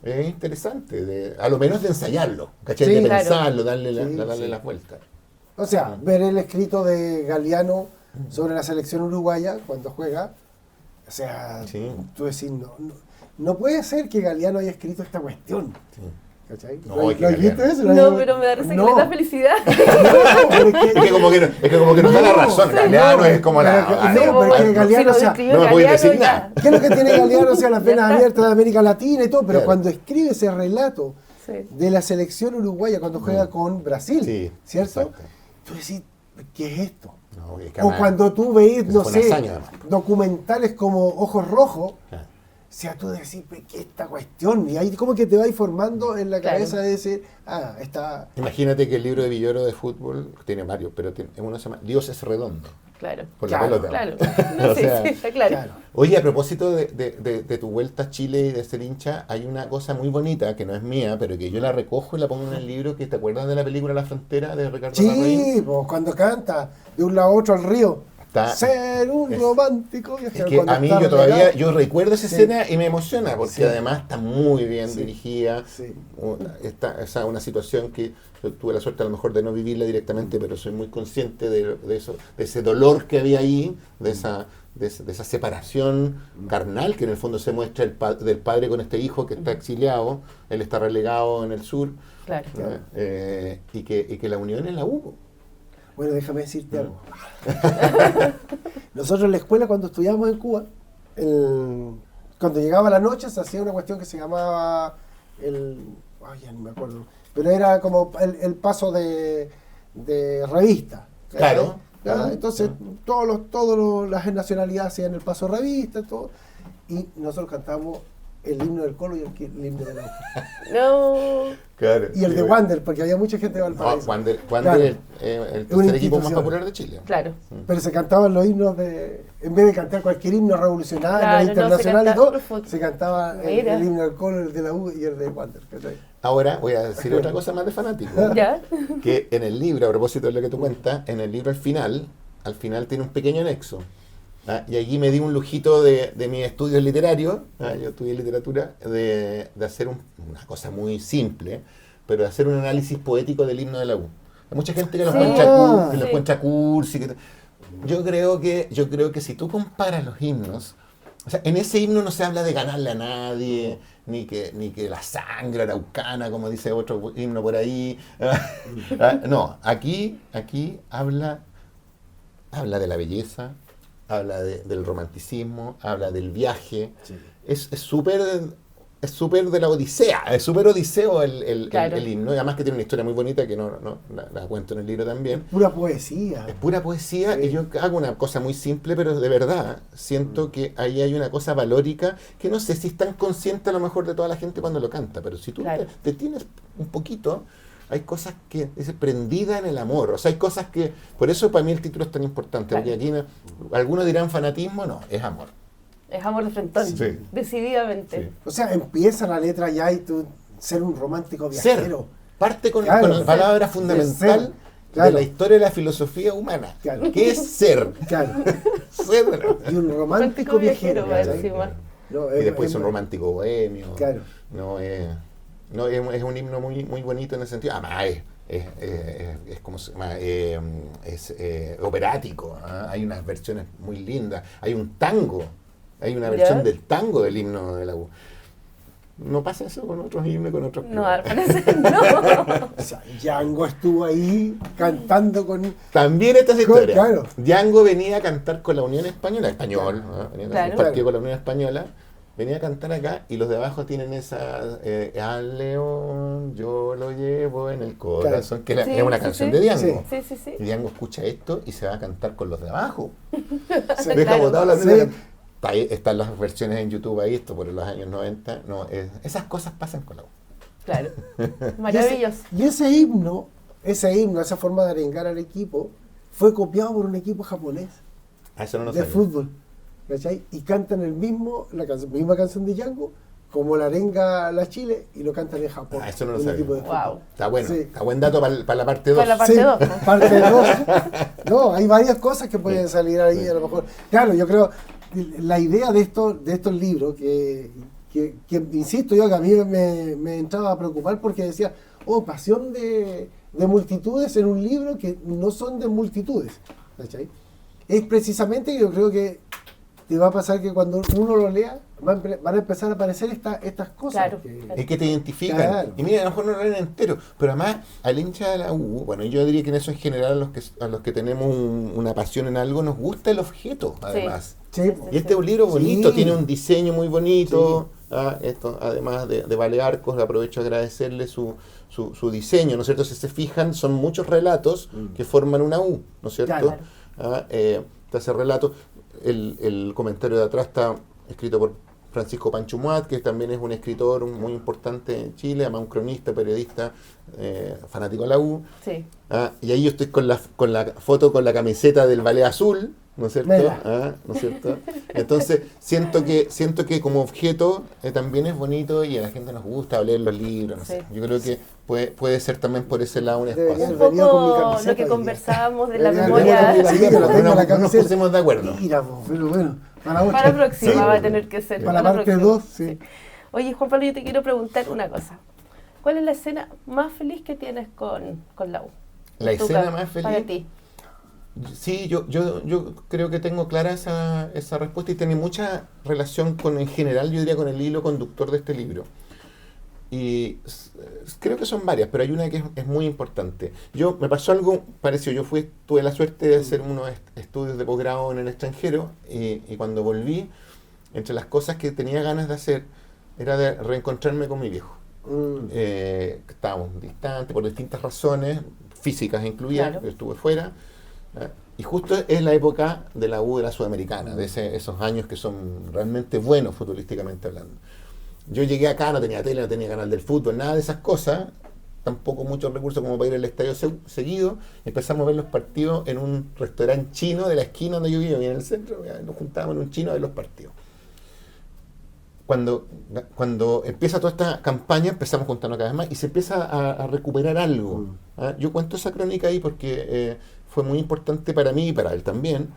es interesante, a lo menos de ensayarlo, ¿cachai? Sí, de claro. pensarlo, darle Sí. las vueltas. O sea, ver el escrito de Galeano sobre la selección uruguaya cuando juega, o sea, Sí. tú decís, no puede ser que Galeano haya escrito esta cuestión. Sí. ¿Cachai? No, ¿Lo es que oíste Galeano- eso? No, pero me da risa que le da felicidad. No, pero Es que como que nos da la razón, Galeano es como no, la... pero es que Galeano, o sea, no me puedes decir nada. ¿qué es lo que tiene Galeano? O sea, las Ya venas está. abiertas de América Latina y todo, pero Claro. cuando escribe ese relato Sí. de la selección uruguaya cuando juega con Brasil, Sí, ¿cierto? exacto. Tú decís, ¿qué es esto? No, es que O además- cuando tú veis, eso no fue una sé, hazaña, además. documentales como Ojos Rojos, Ah. o sea, tú decís, ¿qué es esta cuestión? Y ahí como que te vais formando en la Claro. cabeza de decir, está... Imagínate que el libro de Villoro de fútbol tiene varios, pero uno se llama Dios es redondo, Claro. por Claro, la pelota. Claro. O Sí, sea, sí, está claro. Claro. Oye, a propósito de tu vuelta a Chile y de ser hincha, hay una cosa muy bonita que no es mía, pero que yo la recojo y la pongo en el libro, que ¿te acuerdas de la película La Frontera de Ricardo Larraín? Sí, pues cuando canta de un lado a otro al río. Está- Ser un es- romántico Es viajero. que Cuando a mí está yo todavía, relegado. yo recuerdo esa Sí. escena y me emociona, porque Sí. además está muy bien Sí. dirigida. Sí. Está una situación que yo tuve la suerte a lo mejor de no vivirla directamente, pero soy muy consciente de eso, de ese dolor que había ahí, de esa separación carnal que en el fondo se muestra del padre con este hijo que está exiliado, él está relegado en el sur, Claro. y que la unión es la hubo. Bueno, déjame decirte algo. Nosotros en la escuela, cuando estudiábamos en Cuba, cuando llegaba la noche se hacía una cuestión que se llamaba ay, ya no me acuerdo, pero era como el paso de revista. Claro, ¿Ya? claro. Entonces, todas las nacionalidades hacían el paso de revista, todo, y nosotros cantábamos el himno del Colo y el himno de la U. No. Claro. Y el de Wander, porque había mucha gente de Valparaíso. Wander Claro. es el Una tercer equipo más institución. popular de Chile. Claro. Pero se cantaban los himnos en vez de cantar cualquier himno revolucionario, Claro, no, internacional se y todo, canta por se cantaba Mira. el himno del Colo, el de la U y el de Wander. ¿Cachai? Ahora voy a decir otra cosa más de fanático. ¿Ya? Que en el libro, a propósito de lo que tú cuentas, en el libro al final tiene un pequeño anexo. Y allí me di un lujito de mis estudios literarios, yo estudié literatura, de hacer una cosa muy simple, pero de hacer un análisis poético del himno de la U. Hay mucha gente que lo Sí. encuentra cursi. Yo creo que si tú comparas los himnos, o sea, en ese himno no se habla de ganarle a nadie, ni que la sangre araucana, como dice otro himno por ahí. No, aquí habla de la belleza, habla del romanticismo, habla del viaje. Sí. Es súper de la odisea, es súper odiseo el Claro. himno, y además que tiene una historia muy bonita que la cuento en el libro también. Pura poesía. Es pura poesía, Sí. y yo hago una cosa muy simple, pero de verdad siento que ahí hay una cosa valórica que no sé si es tan consciente a lo mejor de toda la gente cuando lo canta, pero si tú Claro. te tienes un poquito, hay cosas que dice prendida en el amor, o sea, hay cosas que, por eso para mí el título es tan importante, Claro. porque aquí algunos dirán fanatismo, no, es amor. Es amor de frentón, Sí. decididamente. Sí. O sea, empieza la letra ya y tú ser un romántico Ser, viajero. parte con Claro, la palabra fundamental ser, claro. de la historia de la filosofía humana, Claro. que es ser. Claro. Ser. Y un romántico viajero. va ¿cachai? encima. No, Y después un romántico bohemio. Claro. No, es un himno muy, muy bonito en ese sentido. Además, es como se llama, es operático. ¿Ah? Hay unas versiones muy lindas. Hay un tango. Hay una versión ¿Ya? del tango del himno de la U. No pasa eso con otros himnos, con otros. No, al parecer no. O sea, Django estuvo ahí cantando con... También esta es historia. Claro. Django venía a cantar con la Unión Española, español, ¿no? Venía a Claro. un partido con la Unión Española, venía a cantar acá y los de abajo tienen esa al león yo lo llevo en el corazón, que Sí, es una sí, canción sí. de Django. Sí, sí, sí. Y Django escucha esto y se va a cantar con los de abajo. Sí. Deja Claro. botada la Sí. nena. Están las versiones en YouTube ahí, esto por los años 90. No, esas cosas pasan con la U. Claro. Maravilloso. Y ese himno, esa forma de arengar al equipo, fue copiado por un equipo japonés Ah, eso no lo de sabía. fútbol. ¿Cachai? Y cantan misma canción de Django, como la arenga la Chile, y lo cantan en Japón. Ah, eso no lo un sabía. equipo de fútbol. Wow. Está bueno, Sí. está buen dato para la parte 2. Para la parte Sí, 2. parte 2. No, hay varias cosas que pueden salir ahí, Sí. a lo mejor. Claro, yo creo, la idea de estos libros, que insisto yo, que a mí me entraba a preocupar porque decía, pasión de multitudes en un libro que no son de multitudes. ¿Cachai? Es precisamente, yo creo que te va a pasar que cuando uno lo lea, van a empezar a aparecer estas cosas. Claro, claro. Es que te identifican. Claro. Y mira, a lo mejor no lo leen entero, pero además al hincha de la U, bueno, yo diría que en eso en general a los que tenemos una pasión en algo, nos gusta el objeto, además. Sí, Y este es un libro bonito, Sí. tiene un diseño muy bonito. Esto, además de Vale Arcos, aprovecho a agradecerle su diseño, ¿no es cierto? Si se fijan, son muchos relatos que forman una U, ¿no es cierto? Claro. Te hace relatos. El comentario de atrás está escrito por Francisco Panchumuat, que también es un escritor muy importante en Chile, además un cronista, periodista, fanático de la U. Sí. Y ahí yo estoy con la foto con la camiseta del Ballet Azul, ¿no es cierto? Mira. ¿No es cierto? Entonces, siento que como objeto también es bonito y a la gente nos gusta leer los libros, no sé. Sí. Yo creo que puede ser también por ese lado un Debería espacio. Un haber venido con mi poco camiseta lo que hoy día. conversábamos de la Debería memoria. haber venido con mi Sí, la tengo no la nos camiseta. pusimos de acuerdo. Mira, pero bueno, para otra. Para la próxima Sí. va a tener que ser. Para la parte próxima. 2, sí. Oye, Juan Pablo, yo te quiero preguntar una cosa. ¿Cuál es la escena más feliz que tienes con la U? La En tu escena caso, más feliz. Para ti. Sí, yo creo que tengo clara esa respuesta y tiene mucha relación con, en general, yo diría, con el hilo conductor de este libro. Y creo que son varias, pero hay una que es muy importante. Me pasó algo parecido. Tuve la suerte de hacer unos estudios de posgrado en el extranjero y cuando volví, entre las cosas que tenía ganas de hacer era de reencontrarme con mi viejo. Estábamos distantes por distintas razones, físicas incluidas, Claro. yo estuve fuera. Y justo es la época de la U de la Sudamericana, de esos años que son realmente buenos futbolísticamente hablando. Yo llegué acá, no tenía tele, no tenía canal del fútbol, nada de esas cosas, tampoco muchos recursos como para ir al estadio seguido. Empezamos a ver los partidos en un restaurante chino de la esquina donde yo vivía, en el centro, nos juntábamos en un chino a ver los partidos. Cuando empieza toda esta campaña, empezamos a juntarnos cada vez más y se empieza a recuperar algo. Yo cuento esa crónica ahí porque fue muy importante para mí y para él también,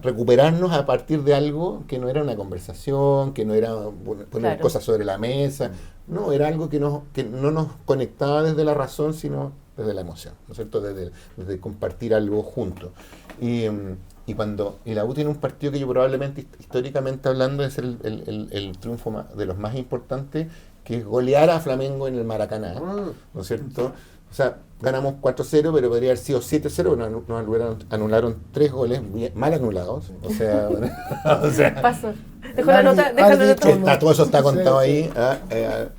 recuperarnos a partir de algo que no era una conversación, que no era poner Claro. cosas sobre la mesa, no, era algo que no nos conectaba desde la razón, sino desde la emoción, ¿no es cierto? Desde compartir algo juntos. Y la U tiene un partido que yo probablemente, históricamente hablando, es el triunfo de los más importantes, que es golear a Flamengo en el Maracaná, ¿no es cierto? O sea, ganamos 4-0, pero podría haber sido 7-0, pero nos anularon 3 goles mal anulados. O sea, Paso. Dejo la nota. Dejo la nota. todo eso está contado Sí,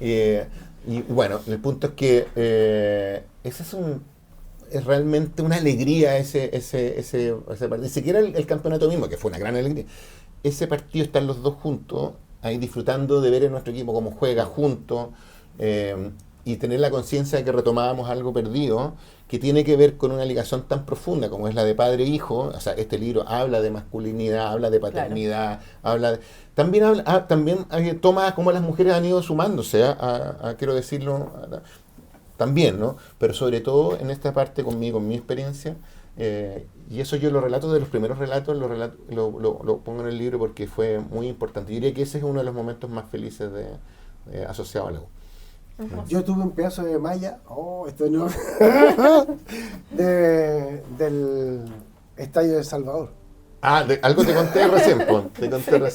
ahí. Y bueno, el punto es que ese es realmente una alegría ese partido. Ni siquiera el campeonato mismo, que fue una gran alegría. Ese partido, están los dos juntos, ahí disfrutando de ver a nuestro equipo cómo juega juntos. y tener la conciencia de que retomábamos algo perdido, que tiene que ver con una ligación tan profunda como es la de padre-hijo. O sea, este libro habla de masculinidad, habla de paternidad, también toma cómo las mujeres han ido sumándose, quiero decirlo, también, ¿no? Pero sobre todo en esta parte conmigo, con mi experiencia, y eso yo lo relato de los primeros relatos, lo pongo en el libro porque fue muy importante. Yo diría que ese es uno de los momentos más felices asociado a la U. Yo tuve un pedazo de malla, esto no, del Estadio de Salvador. Algo te conté recién,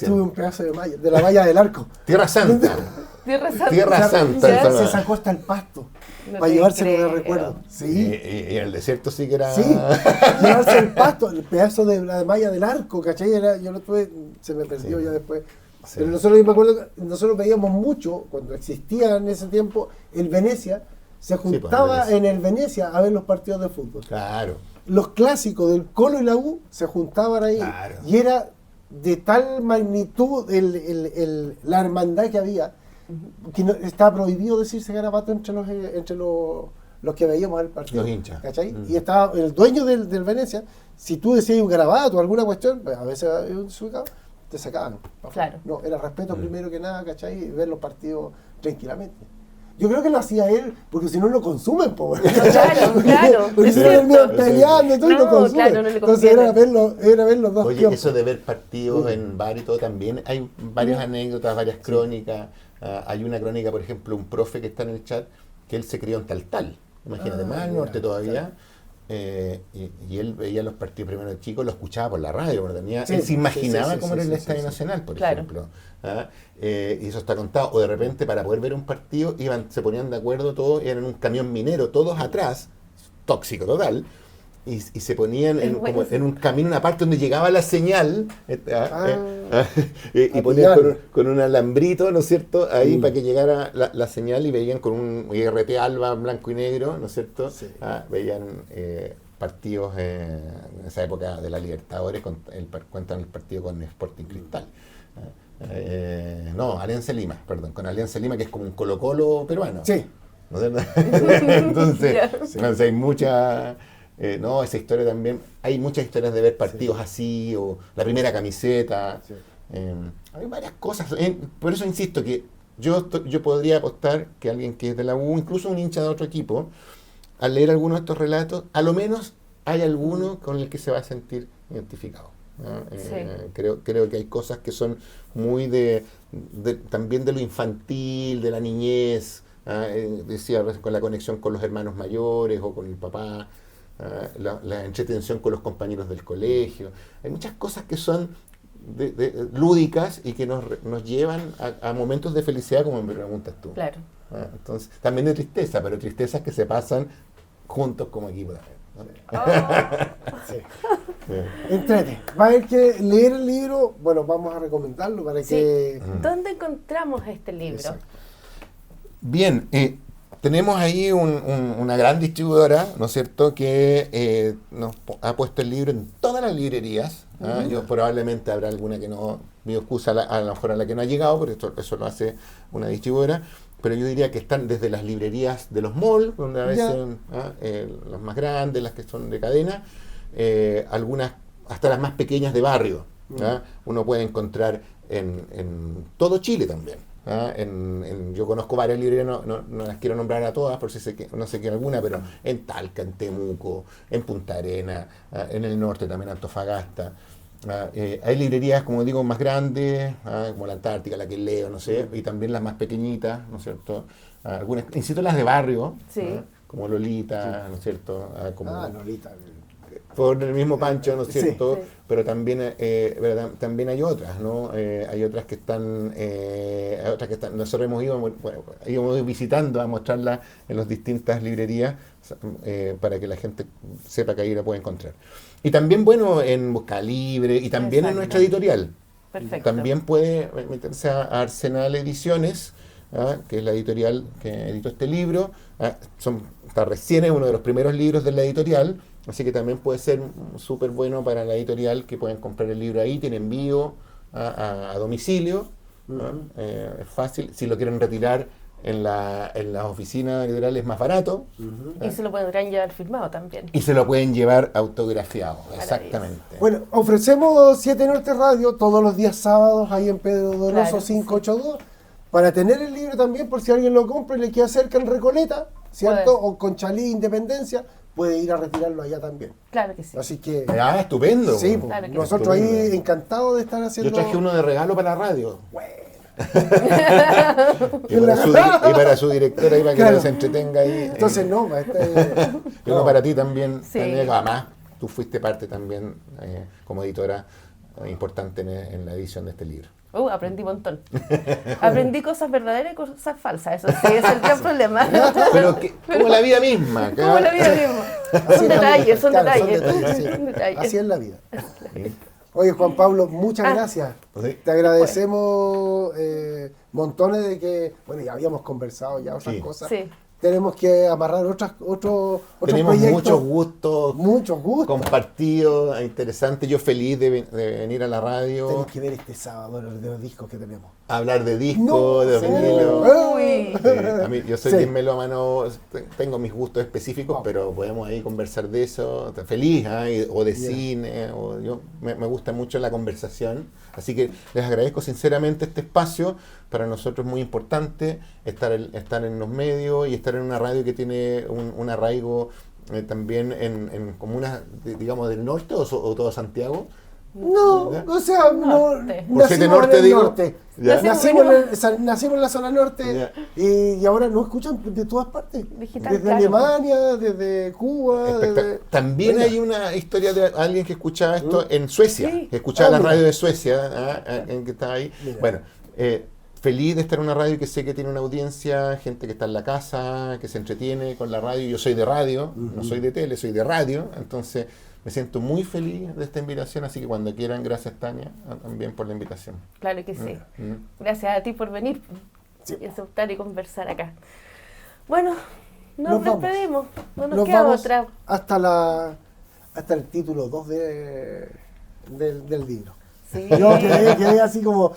Tuve un pedazo de malla, de la malla del arco. Tierra Santa. Tierra Santa. Se sacó hasta el pasto para llevárselo de recuerdo. Sí. Y el desierto sí que era... Sí, llevarse el pasto, el pedazo de la malla del arco, ¿cachai? Yo lo tuve, se me perdió ya después. Sí. Pero nosotros, yo me acuerdo que nosotros veíamos mucho, cuando existía en ese tiempo, el Venecia, se juntaba en el Venecia a ver los partidos de fútbol. Claro. Los clásicos del Colo y la U se juntaban ahí. Claro. Y era de tal magnitud la hermandad que había, que estaba prohibido decirse garabato entre los que veíamos el partido. Los hinchas. ¿Cachai? Y estaba el dueño del Venecia, si tú decías un garabato o alguna cuestión, pues a veces te sacaban. Claro. No, era respeto primero que nada, ¿cachai? Y ver los partidos tranquilamente. Yo creo que lo hacía él, porque si no lo consumen, po. Claro. Porque si no terminan peleando, todo y lo consumen. Claro, no entonces era ver los dos. Oye, tiempos. eso de ver partidos en bar y todo también, hay varias anécdotas, varias crónicas. Hay una crónica, por ejemplo, un profe que está en el chat, que él se crió en Taltal, imagínate, más al norte todavía. Claro. Y él veía los partidos primero de chico, lo escuchaba por la radio, él se imaginaba cómo era el Estadio Nacional, por ejemplo. Y eso está contado. O de repente, para poder ver un partido, se ponían de acuerdo todos, eran en un camión minero, todos atrás, tóxico total, y se ponían en un camino, una parte donde llegaba la señal, y ponían con un alambrito, ¿no es cierto?, ahí para que llegara la señal, y veían con un IRT Alba blanco y negro, ¿no es cierto?, veían partidos en esa época de la Libertadores, cuentan el partido con Sporting Cristal. Alianza Lima, con Alianza Lima, que es como un Colo-Colo peruano. Sí. ¿No es entonces hay mucha... esa historia también, hay muchas historias de ver partidos así, o la primera camiseta, hay varias cosas, por eso insisto que yo podría apostar que alguien que es de la U, incluso un hincha de otro equipo, al leer alguno de estos relatos, a lo menos hay alguno con el que se va a sentir identificado. Creo que hay cosas que son muy también de lo infantil, de la niñez, decía, con la conexión con los hermanos mayores o con el papá. La entretención con los compañeros del colegio. Hay muchas cosas que son lúdicas y que nos llevan a momentos de felicidad, como me preguntas tú. Claro. Entonces, también de tristeza, pero tristezas que se pasan juntos como equipo también, ¿no? Entrete. Va a haber que leer el libro. Bueno, vamos a recomendarlo para que... ¿Dónde encontramos este libro? Exacto. Bien, tenemos ahí una gran distribuidora, ¿no es cierto?, que nos ha puesto el libro en todas las librerías. Yo probablemente habrá alguna que no, me excusa a lo mejor a la que no ha llegado, pero eso lo hace una distribuidora. Pero yo diría que están desde las librerías de los malls, donde a veces las más grandes, las que son de cadena, algunas hasta las más pequeñas de barrio. Uno puede encontrar en todo Chile también. Yo conozco varias librerías, no las quiero nombrar a todas, por si no sé qué alguna, pero en Talca, en Temuco, en Punta Arenas, en el norte también, Antofagasta. Hay librerías, como digo, más grandes, como la Antártica, la que leo, no sé, y también las más pequeñitas, ¿no es cierto? Algunas, insisto, las de barrio, como Lolita, ¿no es cierto? Lolita. Por el mismo Pancho, ¿no es cierto? Sí. Pero también hay otras, ¿no? Hay otras que están, nosotros hemos ido visitando a mostrarlas en las distintas librerías para que la gente sepa que ahí la puede encontrar. Y también, en Busca Libre y también en nuestra editorial. Perfecto. También puede meterse a Arsenal Ediciones, que es la editorial que editó este libro. Está recién, es uno de los primeros libros de la editorial, así que también puede ser súper bueno para la editorial, que pueden comprar el libro ahí, tiene envío a domicilio. Es fácil, si lo quieren retirar en las oficinas literales es más barato. Y se lo podrán llevar firmado también. Y se lo pueden llevar autografiado, Maravilloso. exactamente. Bueno, ofrecemos 7 Norte Radio todos los días sábados ahí en Pedro Donoso Claro, 582 para tener el libro también por si alguien lo compra y le queda cerca en Recoleta, ¿cierto? Puede. O Conchalí, Independencia, puede ir a retirarlo allá también. Claro que sí. Así que Ah, estupendo. sí, po. Claro que nosotros Estupendo. ahí encantados de estar haciendo... Yo traje uno de regalo para la radio. Bueno, Y para su directora, y para que Claro. se entretenga ahí. entonces no, Y uno para ti también. Sí. También, además, tú fuiste parte también, como editora, importante en la edición de este libro. Aprendí un montón. Aprendí cosas verdaderas y cosas falsas. Eso sí, es el gran problema. Pero como la vida misma. Como la vida misma. Así Son es la detalles, vida. son Claro, detalles. sí. Son detalles. Así es la vida. Oye, Juan Pablo, muchas gracias. Sí. Te agradecemos montones de que, bueno, ya habíamos conversado ya otras Sí. cosas. Sí. Tenemos que amarrar otros Tenemos proyectos. muchos gustos Muchos gustos. compartidos, interesantes. Yo feliz de venir a la radio, Tenés que ver este sábado los discos que tenemos. hablar de discos, No, de sí. vinilo. Uy. A mí, yo soy Sí. bien melómano, tengo mis gustos específicos, pero podemos ahí conversar de eso, feliz, o de Yeah. cine, me gusta mucho la conversación, así que les agradezco sinceramente este espacio. Para nosotros es muy importante estar en los medios y estar en una radio que tiene un arraigo también en comunas, digamos, del norte o todo Santiago. No, ¿Ya? o sea, no, Norte. Por siete nacimos norte, en el digo. norte. Ya. Nacimos en la zona norte Ya. y ahora nos escuchan de todas partes. Digital, Desde claro. Alemania, desde Cuba. Desde... También Mira. hay una historia de alguien que escuchaba esto en Suecia, Sí. que escuchaba la mira. radio de Suecia, en que estaba ahí. Mira. Bueno, feliz de estar en una radio que sé que tiene una audiencia, gente que está en la casa, que se entretiene con la radio. Yo soy de radio, no soy de tele, soy de radio, entonces me siento muy feliz de esta invitación, así que cuando quieran, gracias Tania, también por la invitación. Claro que sí. Mm. Gracias a ti por venir Sí. y aceptar y conversar acá. Bueno, nos Nos vamos. despedimos. No nos Nos queda vamos otra. hasta el título 2 del libro. Sí. Yo quedé así como,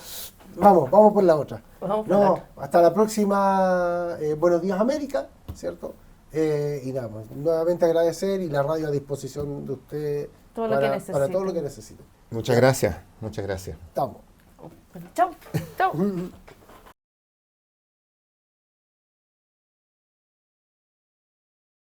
vamos por la otra. Vamos por la otra. Hasta la próxima Buenos Días América, ¿cierto? Y nada, pues, nuevamente agradecer y la radio a disposición de usted Todo lo que para necesite. todo lo que necesite. Muchas gracias, muchas gracias. Estamos. Bueno, chao. Chao.